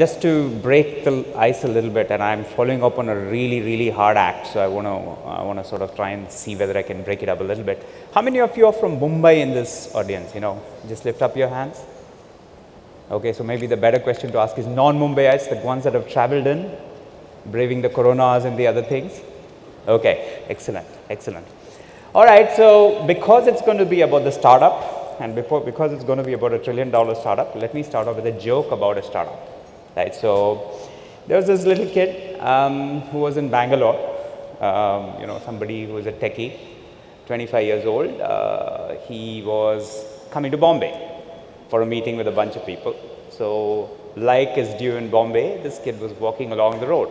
just to break the ice a little bit, and I'm following up on a really, really hard act, so I want to sort of try and see whether I can break it up a little bit. How many of you are from Mumbai in this audience? Just lift up your hands. Okay, so maybe the better question to ask is non-Mumbaiites, the ones that have traveled in, braving the coronas and the other things. Okay, excellent, excellent. All right, so because it's going to be about the startup, and because it's going to be about $1 trillion startup, let me start off with a joke about a startup. Right, so there was this little kid who was in Bangalore, somebody who was a techie, 25 years old. He was coming to Bombay for a meeting with a bunch of people. So like is due in Bombay, this kid was walking along the road,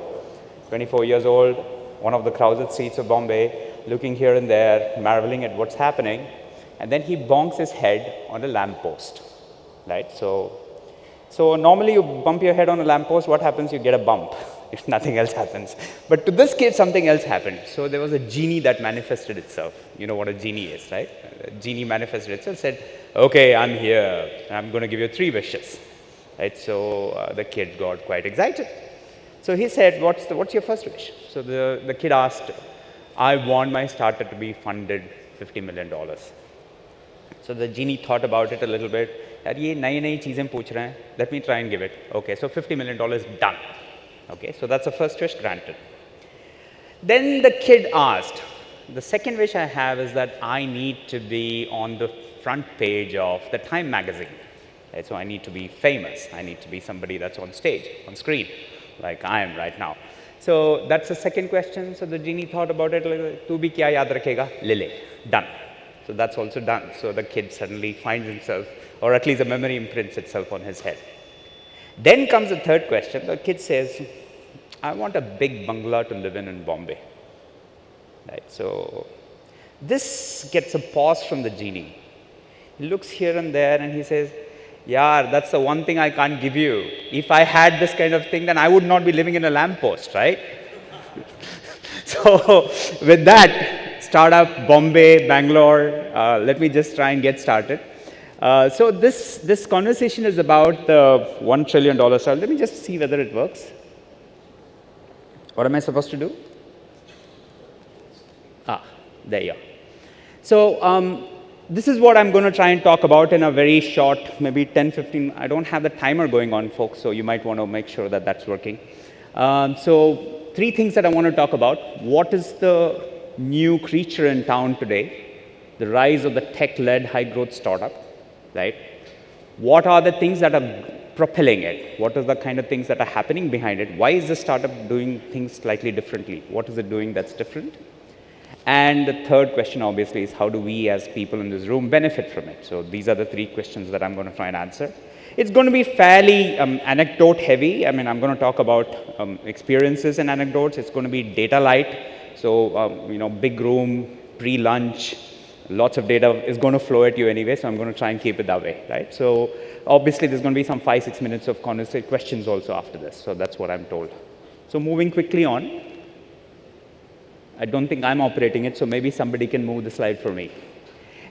24 years old, one of the crowded streets of Bombay, looking here and there, marveling at what's happening, and then he bonks his head on a lamppost, right? So normally you bump your head on a lamppost, what happens? You get a bump if nothing else happens. But to this kid, something else happened. So there was a genie that manifested itself. You know what a genie is, right? A genie manifested itself, said, okay, I'm here, I'm going to give you 3 wishes. Right? So the kid got quite excited. So he said, what's your first wish? So the kid asked, I want my startup to be funded $50 million. So the genie thought about it a little bit. Let me try and give it. Okay, so $50 million done. Okay, so that's the first wish granted. Then the kid asked, the second wish I have is that I need to be on the front page of the Time magazine. Right? So I need to be famous. I need to be somebody that's on stage, on screen, like I am right now. So that's the second question. So the genie thought about it, like, tu bhi kya yaad rakhega? Lele. Done. So that's also done. So the kid suddenly finds himself, or at least the memory imprints itself on his head. Then comes the third question. The kid says, I want a big bungalow to live in Bombay. Right? So this gets a pause from the genie. He looks here and there and he says, yeah, that's the one thing I can't give you. If I had this kind of thing, then I would not be living in a lamppost, right? So with that, startup, Bombay, Bangalore, let me just try and get started. So this conversation is about the $1 trillion startup. Let me just see whether it works. What am I supposed to do? There you are. So this is what I'm going to try and talk about in a very short, maybe 10, 15. I don't have the timer going on, folks, so you might want to make sure that that's working. So 3 things that I want to talk about. What is the new creature in town today? The rise of the tech-led high-growth startup, right? What are the things that are propelling it? What are the kind of things that are happening behind it? Why is the startup doing things slightly differently? What is it doing that's different? And the third question, obviously, is how do we as people in this room benefit from it? So these are the 3 questions that I'm going to try and answer. It's going to be fairly anecdote heavy. I mean, I'm going to talk about experiences and anecdotes. It's going to be data light. So, big room, pre-lunch, lots of data is going to flow at you anyway, so I'm going to try and keep it that way, right? So obviously, there's going to be some 5-6 minutes of questions also after this. So that's what I'm told. So moving quickly on. I don't think I'm operating it, so maybe somebody can move the slide for me.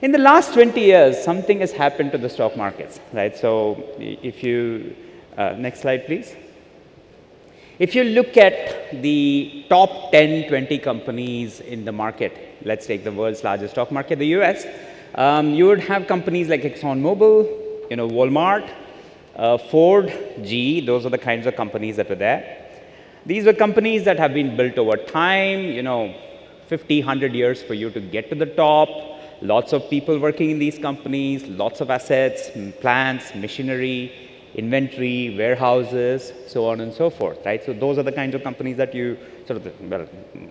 In the last 20 years, something has happened to the stock markets, right? So if you, next slide, please. If you look at the top 10, 20 companies in the market, let's take the world's largest stock market, the US, you would have companies like ExxonMobil, Walmart, Ford, GE, those are the kinds of companies that were there. These were companies that have been built over time, 50, 100 years for you to get to the top, lots of people working in these companies, lots of assets, plants, machinery, inventory, warehouses, so on and so forth, right? So those are the kinds of companies that you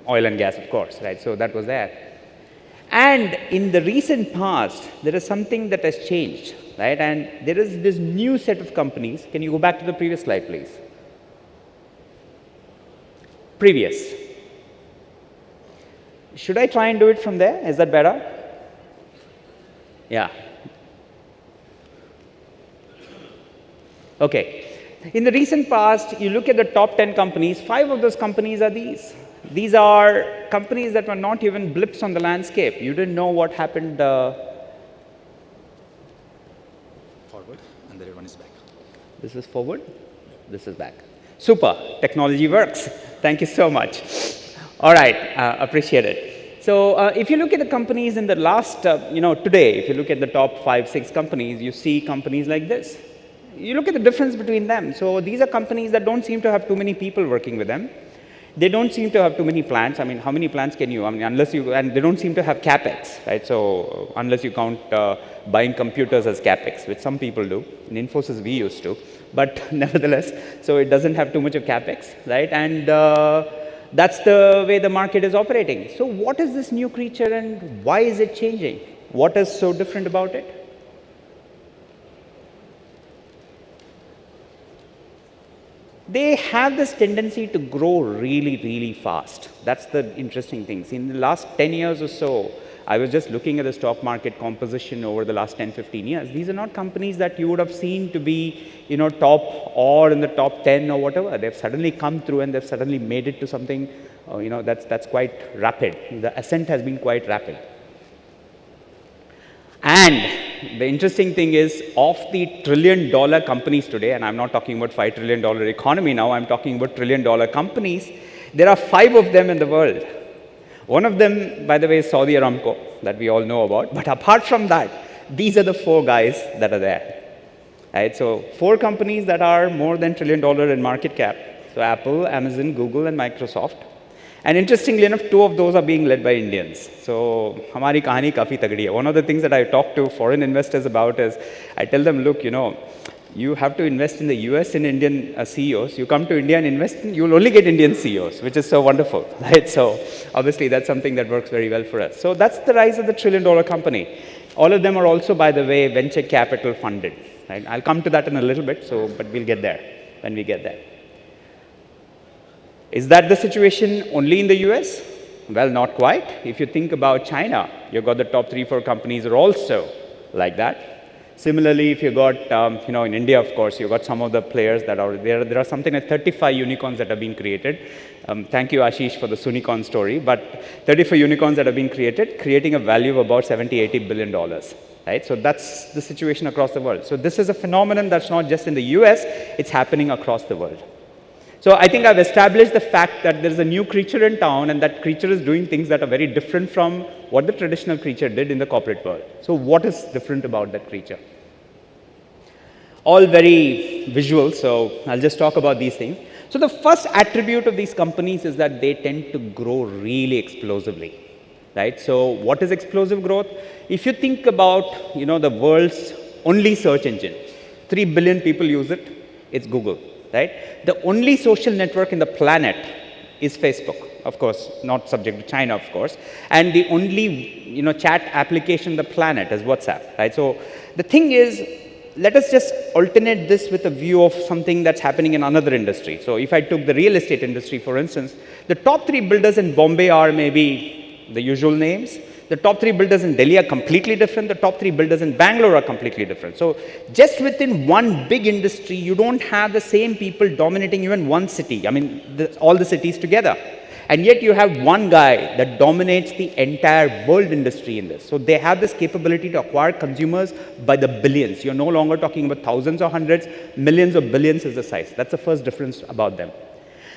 oil and gas, of course, right? So that was there. And in the recent past, there is something that has changed, right? And there is this new set of companies. Can you go back to the previous slide, please? Previous. Should I try and do it from there? Is that better? Yeah. Okay. In the recent past, you look at the top 10 companies, 5 of those companies are these. These are companies that were not even blips on the landscape. You didn't know what happened. Forward, and the other one is back. This is forward? This is back. Super. Technology works. Thank you so much. All right. Appreciate it. So if you look at the companies in the last, today, if you look at the top 5, 6 companies, you see companies like this. You look at the difference between them. So these are companies that don't seem to have too many people working with them. They don't seem to have too many plants. I mean, how many plants can you, unless you, and they don't seem to have CapEx, right? So unless you count buying computers as CapEx, which some people do. In Infosys, we used to. But nevertheless, so it doesn't have too much of CapEx, right? And that's the way the market is operating. So what is this new creature and why is it changing? What is so different about it? They have this tendency to grow really, really fast. That's the interesting thing. See, in the last 10 years or so, I was just looking at the stock market composition over the last 10, 15 years. These are not companies that you would have seen to be, top or in the top 10 or whatever. They've suddenly come through and they've suddenly made it to something, that's quite rapid. The ascent has been quite rapid. And the interesting thing is, of the trillion-dollar companies today, and I'm not talking about $5 trillion economy now, I'm talking about trillion-dollar companies, there are 5 of them in the world. One of them, by the way, is Saudi Aramco, that we all know about. But apart from that, these are the 4 guys that are there. Right? So 4 companies that are more than $1 trillion in market cap. So Apple, Amazon, Google, and Microsoft. And interestingly enough, 2 of those are being led by Indians. So, hamari kahani kafi tagdi hai. One of the things that I talk to foreign investors about is, I tell them, look, you have to invest in the US in Indian CEOs. You come to India and invest, you'll only get Indian CEOs, which is so wonderful, right? So, obviously, that's something that works very well for us. So, that's the rise of the $1 trillion company. All of them are also, by the way, venture capital funded. Right? I'll come to that in a little bit, but we'll get there when we get there. Is that the situation only in the US? Well, not quite. If you think about China, you've got the top 3, 4 companies are also like that. Similarly, if you got, in India, of course, you've got some of the players that are there. There are something like 35 unicorns that have been created. Thank you, Ashish, for the Sunicorn story. But 35 unicorns that have been created, creating a value of about $70–80 billion. Right? So that's the situation across the world. So this is a phenomenon that's not just in the US, it's happening across the world. So I think I've established the fact that there's a new creature in town, and that creature is doing things that are very different from what the traditional creature did in the corporate world. So what is different about that creature? All very visual, so I'll just talk about these things. So the first attribute of these companies is that they tend to grow really explosively. Right? So what is explosive growth? If you think about, the world's only search engine, 3 billion people use it, it's Google. Right? The only social network in the planet is Facebook, of course, not subject to China, of course. And the only, chat application on the planet is WhatsApp, right? So the thing is, let us just alternate this with a view of something that's happening in another industry. So if I took the real estate industry, for instance, the top 3 builders in Bombay are maybe the usual names. The top 3 builders in Delhi are completely different. The top 3 builders in Bangalore are completely different. So just within one big industry, you don't have the same people dominating even one city. I mean, all the cities together. And yet you have one guy that dominates the entire world industry in this. So they have this capability to acquire consumers by the billions. You're no longer talking about thousands or hundreds, millions or billions is the size. That's the first difference about them.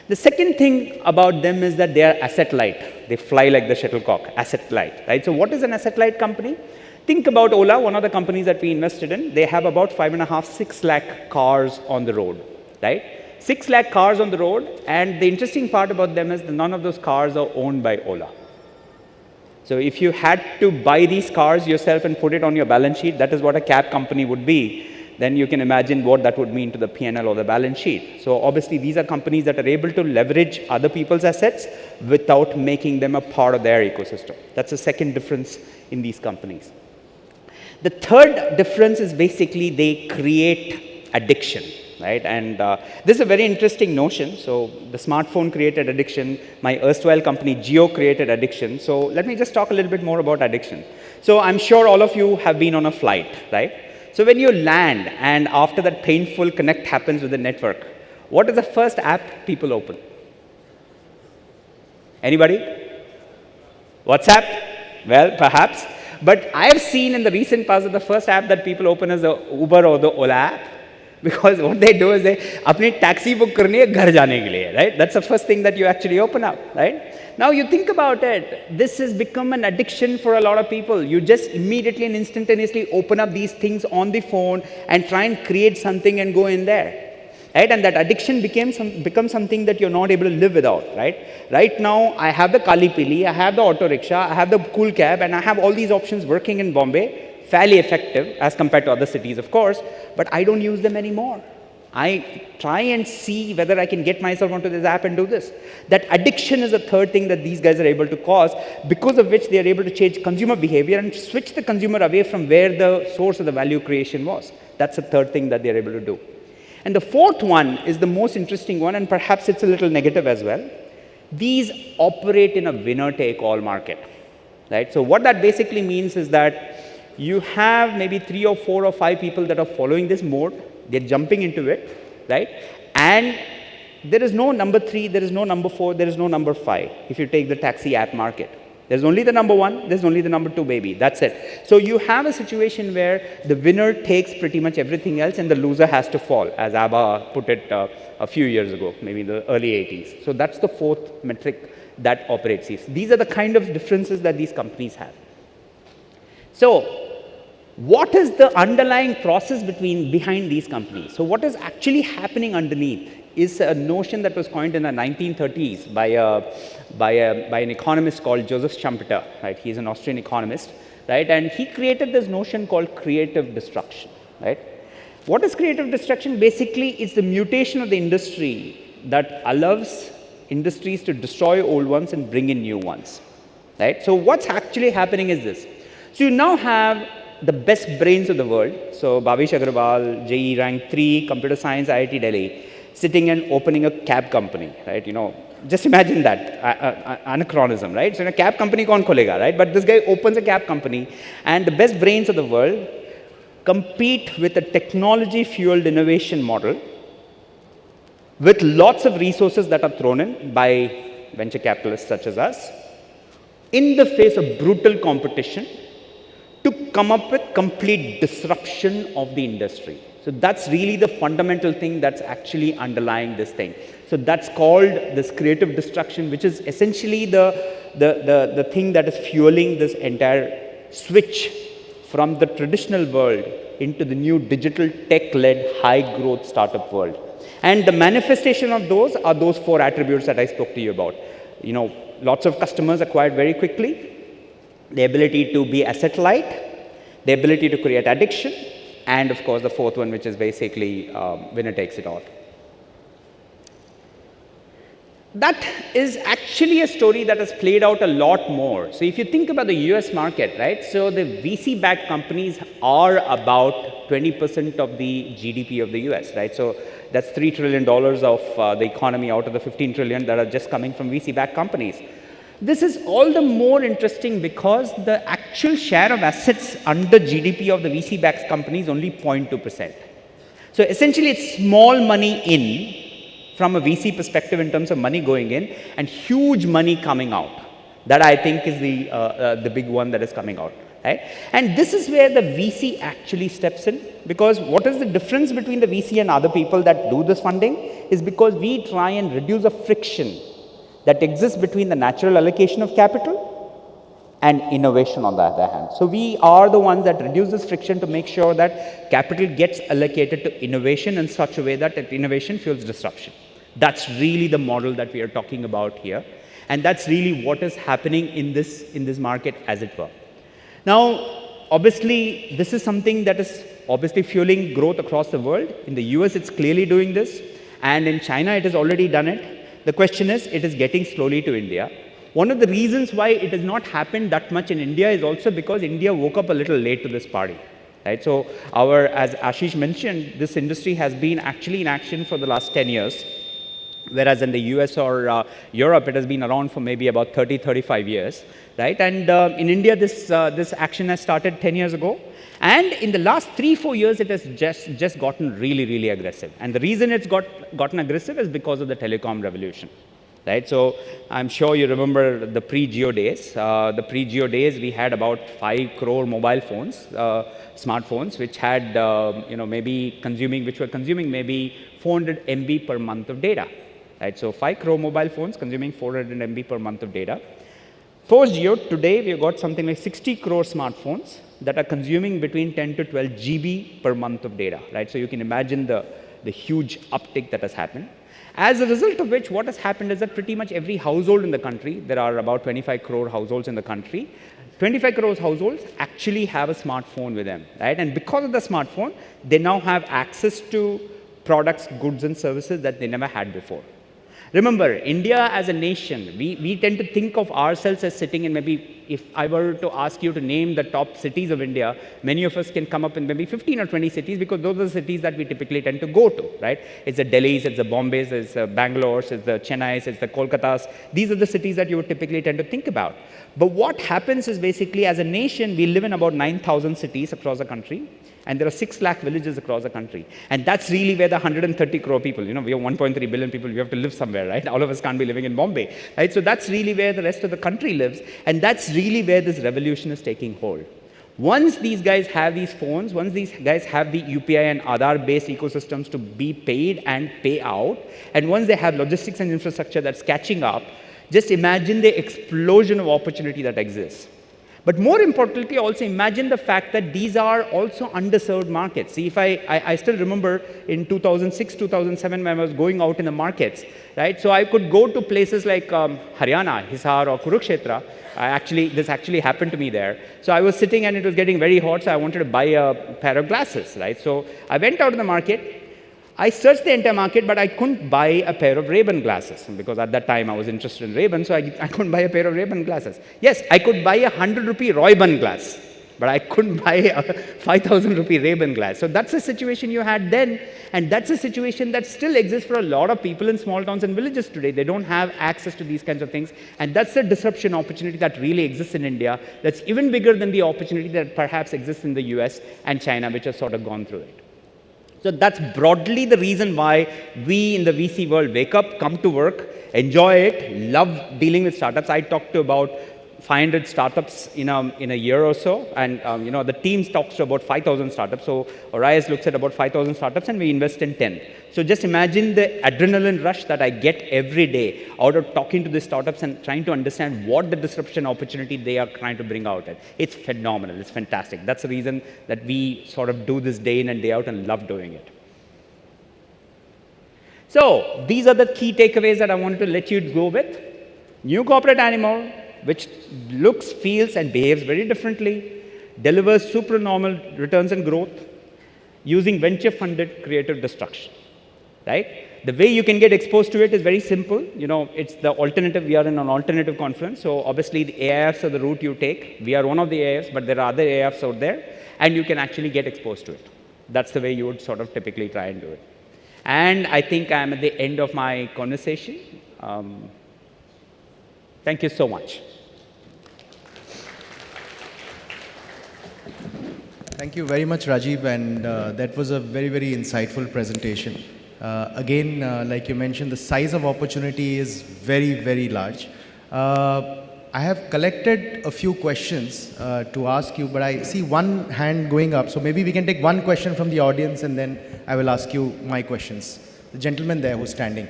The second thing about them is that they are asset light. They fly like the shuttlecock, asset light, right? So what is an asset light company? Think about Ola, one of the companies that we invested in. They have about 5.5, 6 lakh cars on the road, right? 6 lakh cars on the road, and the interesting part about them is that none of those cars are owned by Ola. So if you had to buy these cars yourself and put it on your balance sheet, that is what a cab company would be, then you can imagine what that would mean to the P&L or the balance sheet. So obviously, these are companies that are able to leverage other people's assets without making them a part of their ecosystem. That's the second difference in these companies. The third difference is basically they create addiction, right? And this is a very interesting notion. So the smartphone created addiction. My erstwhile company, Jio, created addiction. So let me just talk a little bit more about addiction. So I'm sure all of you have been on a flight, right? So when you land and after that painful connect happens with the network, what is the first app people open? Anybody? WhatsApp? Well, perhaps. But I have seen in the recent past that the first app that people open is the Uber or the Ola app. Because what they do is they अपनी taxi book करनी है घर जाने के लिए, right? That's the first thing that you actually open up, right? Now you think about it, this has become an addiction for a lot of people. You just immediately and instantaneously open up these things on the phone and try and create something and go in there. Right? And that addiction becomes something that you're not able to live without, right? Right now, I have the Kali Pili, I have the auto rickshaw, I have the cool cab, and I have all these options working in Bombay, fairly effective as compared to other cities, of course, but I don't use them anymore. I try and see whether I can get myself onto this app and do this. That addiction is the third thing that these guys are able to cause, because of which they are able to change consumer behavior and switch the consumer away from where the source of the value creation was. That's the third thing that they're able to do. And the fourth one is the most interesting one, and perhaps it's a little negative as well. These operate in a winner-take-all market, right? So what that basically means is that you have maybe 3 or 4 or 5 people that are following this mode. They're jumping into it, right? And there is no number 3, there is no number 4, there is no number 5 if you take the taxi app market. There's only the number 1, there's only the number 2 baby, that's it. So you have a situation where the winner takes pretty much everything else and the loser has to fall, as ABBA put it a few years ago, maybe in the early 80s. So that's the fourth metric that operates these. These are the kind of differences that these companies have. So what is the underlying process behind these companies? So what is actually happening underneath is a notion that was coined in the 1930s by an economist called Joseph Schumpeter, right? He's an Austrian economist, right? And he created this notion called creative destruction, right? What is creative destruction? Basically, it's the mutation of the industry that allows industries to destroy old ones and bring in new ones, right? So what's actually happening is this. So you now have the best brains of the world. So Bhavish Agrawal, JEE rank 3, computer science, IIT Delhi, sitting and opening a cab company, right? You know, just imagine that anachronism, right? So in a cab company, kaun kholega, right? But this guy opens a cab company, and the best brains of the world compete with a technology-fueled innovation model with lots of resources that are thrown in by venture capitalists such as us in the face of brutal competition to come up with complete disruption of the industry. So that's really the fundamental thing that's actually underlying this thing. So that's called this creative destruction, which is essentially the thing that is fueling this entire switch from the traditional world into the new digital tech-led high-growth startup world. And the manifestation of those are those 4 attributes that I spoke to you about. You know, lots of customers acquired very quickly, the ability to be asset light, the ability to create addiction, and of course the fourth one, which is basically winner takes it all. That is actually a story that has played out a lot more. So if you think about the US market, right? So the VC-backed companies are about 20% of the GDP of the US, right? So that's $3 trillion of the economy out of the 15 trillion that are just coming from VC-backed companies. This is all the more interesting because the actual share of assets under GDP of the VC-backed companies is only 0.2%. So essentially, it's small money in from a VC perspective in terms of money going in and huge money coming out. That I think is the big one that is coming out, right? And this is where the VC actually steps in, because what is the difference between the VC and other people that do this funding is because we try and reduce the friction that exists between the natural allocation of capital and innovation on the other hand. So we are the ones that reduce this friction to make sure that capital gets allocated to innovation in such a way that innovation fuels disruption. That's really the model that we are talking about here. And that's really what is happening in this market, as it were. Now, obviously, this is something that is obviously fueling growth across the world. In the US, it's clearly doing this. And in China, it has already done it. The question is, it is getting slowly to India. One of the reasons why it has not happened that much in India is also because India woke up a little late to this party, right? So as Ashish mentioned, this industry has been actually in action for the last 10 years, whereas in the US or Europe, it has been around for maybe about 30, 35 years, right? And in India, this action has started 10 years ago. And in the last 3-4 years, it has just gotten really, really aggressive. And the reason it's gotten aggressive is because of the Telecom Revolution, right? So I'm sure you remember the pre-Geo days. The pre-Geo days, we had about 5 crore mobile phones, smartphones, which had, which were consuming maybe 400 MB per month of data, right? So 5 crore mobile phones consuming 400 MB per month of data. Post-Geo, today we've got something like 60 crore smartphones that are consuming between 10 to 12 GB per month of data, right? So you can imagine the huge uptick that has happened. As a result of which, what has happened is that pretty much every household in the country, there are about 25 crore households in the country, 25 crore households actually have a smartphone with them, right? And because of the smartphone, they now have access to products, goods, and services that they never had before. Remember, India as a nation, we tend to think of ourselves as sitting in maybe, if I were to ask you to name the top cities of India, many of us can come up in maybe 15 or 20 cities because those are the cities that we typically tend to go to, right? It's the Delhis, it's the Bombays, it's the Bangalore's, it's the Chennai's, it's the Kolkata's. These are the cities that you would typically tend to think about. But what happens is basically as a nation, we live in about 9,000 cities across the country. And there are 6 lakh villages across the country. And that's really where the 130 crore people, we have 1.3 billion people, we have to live somewhere, right? All of us can't be living in Bombay, right? So that's really where the rest of the country lives. And that's really where this revolution is taking hold. Once these guys have these phones, once these guys have the UPI and Aadhaar-based ecosystems to be paid and pay out, and once they have logistics and infrastructure that's catching up, just imagine the explosion of opportunity that exists. But more importantly, also imagine the fact that these are also underserved markets. See, if I still remember in 2006, 2007, when I was going out in the markets, right? So I could go to places like Haryana, Hisar, or Kurukshetra. This actually happened to me there. So I was sitting and it was getting very hot, so I wanted to buy a pair of glasses, right? So I went out in the market. I searched the entire market, but I couldn't buy a pair of Ray-Ban glasses because at that time I was interested in Ray-Ban, so I couldn't buy a pair of Ray-Ban glasses. Yes, I could buy a 100 rupee Roy-Ban glass, but I couldn't buy a 5,000 rupee Ray-Ban glass. So that's the situation you had then, and that's a situation that still exists for a lot of people in small towns and villages today. They don't have access to these kinds of things, and that's the disruption opportunity that really exists in India that's even bigger than the opportunity that perhaps exists in the US and China, which have sort of gone through it. So that's broadly the reason why we in the VC world wake up, come to work, enjoy it, love dealing with startups. I talked to about 500 startups in a year or so, and the team talks to about 5,000 startups. So Orios looks at about 5,000 startups, and we invest in 10. So just imagine the adrenaline rush that I get every day out of talking to the startups and trying to understand what the disruption opportunity they are trying to bring out. It's phenomenal. It's fantastic. That's the reason that we sort of do this day in and day out and love doing it. So these are the key takeaways that I wanted to let you go with. New corporate animal, which looks, feels, and behaves very differently, delivers supernormal returns and growth using venture-funded creative destruction, right? The way you can get exposed to it is very simple. It's the alternative. We are in an alternative conference, so obviously the AIFs are the route you take. We are one of the AIFs, but there are other AIFs out there, and you can actually get exposed to it. That's the way you would sort of typically try and do it. And I think I'm at the end of my conversation. Thank you so much. Thank you very much, Rajeev, and that was a very, very insightful presentation. Again, like you mentioned, the size of opportunity is very, very large. I have collected a few questions to ask you, but I see one hand going up, so maybe we can take one question from the audience and then I will ask you my questions. The gentleman there who's standing.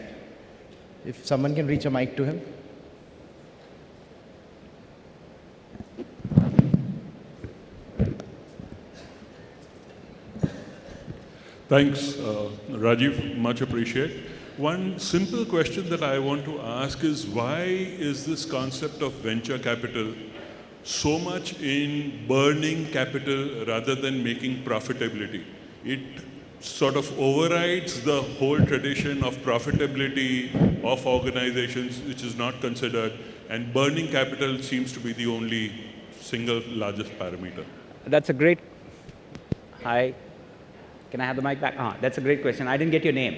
If someone can reach a mic to him. Thanks, Rajeev, much appreciate. One simple question that I want to ask is, why is this concept of venture capital so much in burning capital rather than making profitability? It sort of overrides the whole tradition of profitability of organizations, which is not considered, and burning capital seems to be the only single largest parameter. That's a great... Hi. Can I have the mic back? That's a great question. I didn't get your name.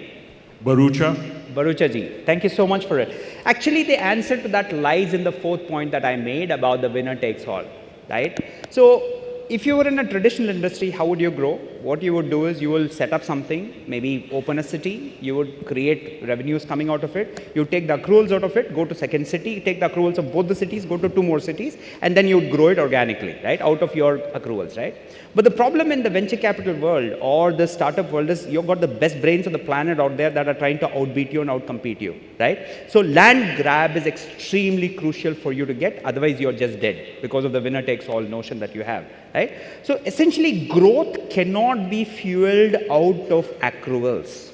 Barucha. Barucha ji, thank you so much for it. Actually, the answer to that lies in the fourth point that I made about the winner takes all, right? So if you were in a traditional industry, how would you grow? what you would do is you will set up something, maybe open a city, you would create revenues coming out of it, you take the accruals out of it, go to second city, take the accruals of both the cities, go to 2 more cities, and then you would grow it organically, right, out of your accruals, right? But the problem in the venture capital world or the startup world is you've got the best brains on the planet out there that are trying to outbeat you and outcompete you, right? So land grab is extremely crucial for you to get, otherwise you're just dead because of the winner takes all notion that you have, right? So essentially growth cannot be fueled out of accruals.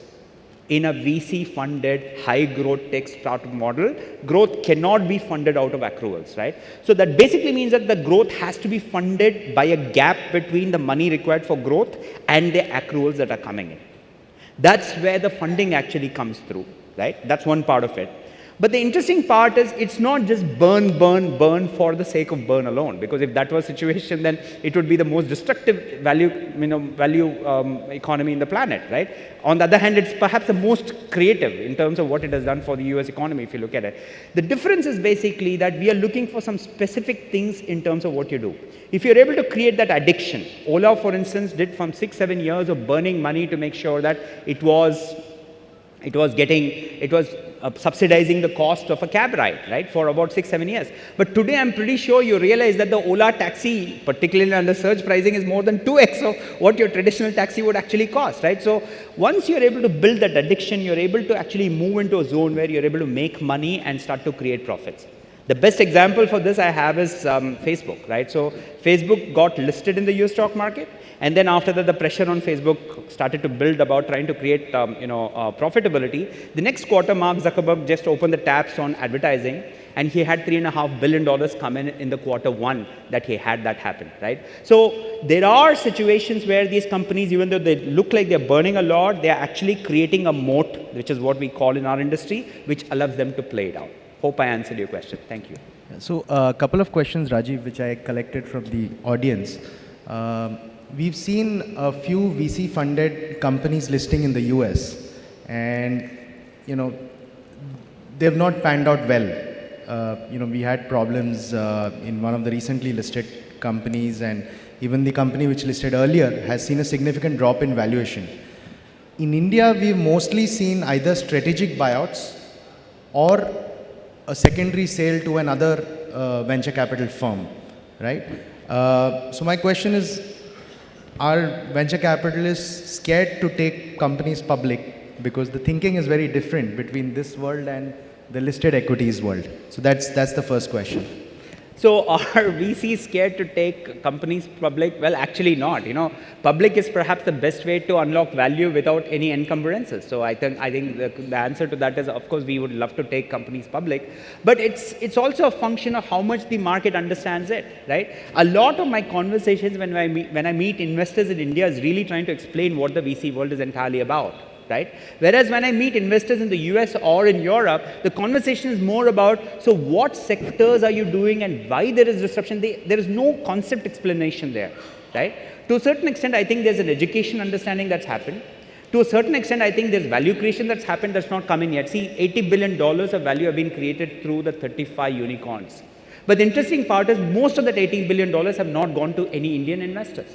In a VC funded high growth tech startup model, growth cannot be funded out of accruals, right? So that basically means that the growth has to be funded by a gap between the money required for growth and the accruals that are coming in. That's where the funding actually comes through, right? That's one part of it. But the interesting part is it's not just burn, burn, burn for the sake of burn alone, because if that was the situation, then it would be the most destructive value economy in the planet, right? On the other hand, it's perhaps the most creative in terms of what it has done for the US economy, if you look at it. The difference is basically that we are looking for some specific things in terms of what you do. If you're able to create that addiction, Ola, for instance, did from 6-7 years of burning money to make sure that it was subsidizing the cost of a cab ride, right, for about 6-7 years. But today, I'm pretty sure you realize that the Ola taxi, particularly under surge pricing, is more than 2x of what your traditional taxi would actually cost, right? So once you're able to build that addiction, you're able to actually move into a zone where you're able to make money and start to create profits. The best example for this I have is Facebook, right? So Facebook got listed in the US stock market, and then after that, the pressure on Facebook started to build about trying to create, profitability. The next quarter, Mark Zuckerberg just opened the taps on advertising, and he had $3.5 billion come in the quarter one that he had that happen, right? So there are situations where these companies, even though they look like they're burning a lot, they're actually creating a moat, which is what we call in our industry, which allows them to play it out. Hope I answered your question. Thank you. So a couple of questions, Rajeev, which I collected from the audience. We've seen a few VC-funded companies listing in the US, and they've not panned out well. We had problems in one of the recently listed companies, and even the company which listed earlier has seen a significant drop in valuation. In India, we've mostly seen either strategic buyouts or a secondary sale to another venture capital firm, right? So my question is, are venture capitalists scared to take companies public? Because the thinking is very different between this world and the listed equities world. So that's the first question. So are VCs scared to take companies public? Well, actually not. Public is perhaps the best way to unlock value without any encumbrances. So I think the answer to that is, of course, we would love to take companies public, but it's also a function of how much the market understands it, right? A lot of my conversations when I meet investors in India is really trying to explain what the VC world is entirely about, right? Whereas when I meet investors in the US or in Europe, the conversation is more about, so what sectors are you doing and why there is disruption? There is no concept explanation there, right? To a certain extent, I think there's an education understanding that's happened. To a certain extent, I think there's value creation that's happened that's not coming yet. See, $80 billion of value have been created through the 35 unicorns. But the interesting part is most of that $18 billion have not gone to any Indian investors.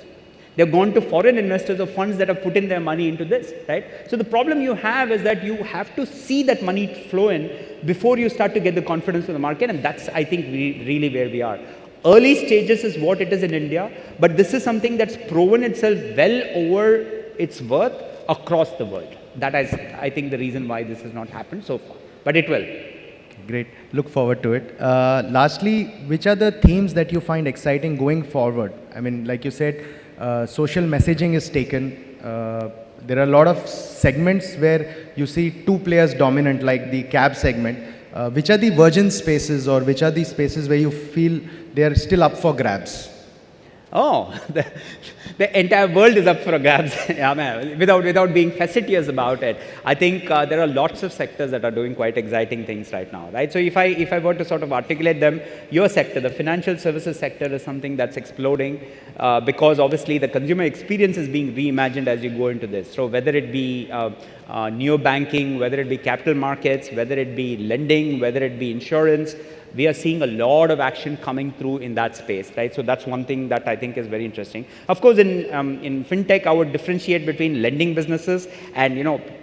They've gone to foreign investors or funds that have put in their money into this, right? So the problem you have is that you have to see that money flow in before you start to get the confidence of the market, and that's, I think, really where we are. Early stages is what it is in India, but this is something that's proven itself well over its worth across the world. That is, I think, the reason why this has not happened so far, but it will. Great. Look forward to it. Lastly, which are the themes that you find exciting going forward? I mean, like you said, social messaging is taken. There are a lot of segments where you see two players dominant, like the cab segment. Which are the virgin spaces, or which are the spaces where you feel they are still up for grabs? Oh, the entire world is up for grabs. Without being facetious about it, I think there are lots of sectors that are doing quite exciting things right now, right? So if I were to sort of articulate them, your sector, the financial services sector, is something that's exploding because obviously the consumer experience is being reimagined as you go into this. So whether it be neo banking, whether it be capital markets, whether it be lending, whether it be insurance, we are seeing a lot of action coming through in that space, right? So that's one thing that I think is very interesting. Of course, in fintech, I would differentiate between lending businesses and,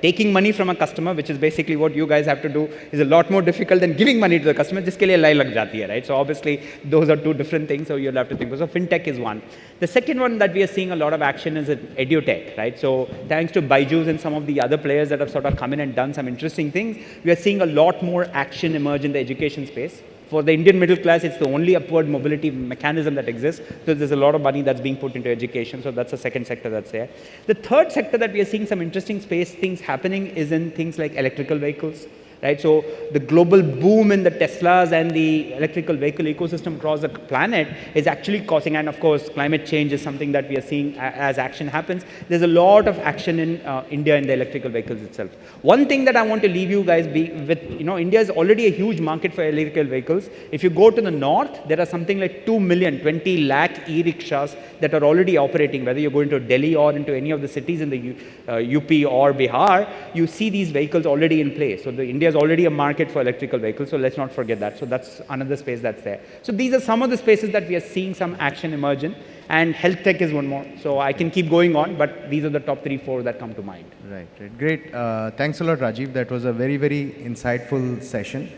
taking money from a customer, which is basically what you guys have to do, is a lot more difficult than giving money to the customer. Jiske liye line lag jati hai, right? So obviously, those are two different things. So you'll have to think. So fintech is one. The second one that we are seeing a lot of action is in edutech, right? So thanks to Byju's and some of the other players that have sort of come in and done some interesting things, we are seeing a lot more action emerge in the education space. For the Indian middle class, it's the only upward mobility mechanism that exists. So there's a lot of money that's being put into education. So that's the second sector that's there. The third sector that we are seeing some interesting space things happening is in things like electrical vehicles. Right? So the global boom in the Teslas and the electrical vehicle ecosystem across the planet is actually causing, and of course, climate change is something that we are seeing as action happens. There's a lot of action in India in the electrical vehicles itself. One thing that I want to leave you guys with, India is already a huge market for electrical vehicles. If you go to the north, there are something like 2 million, 20 lakh e-rickshaws that are already operating, whether you're going to Delhi or into any of the cities in the UP or Bihar, you see these vehicles already in place. So India is already a market for electrical vehicles, so let's not forget that. So that's another space that's there. So these are some of the spaces that we are seeing some action emerge in, and health tech is one more. So I can keep going on, but these are the top 3, 4 that come to mind. Right. Great. Thanks a lot, Rajeev. That was a very, very insightful session.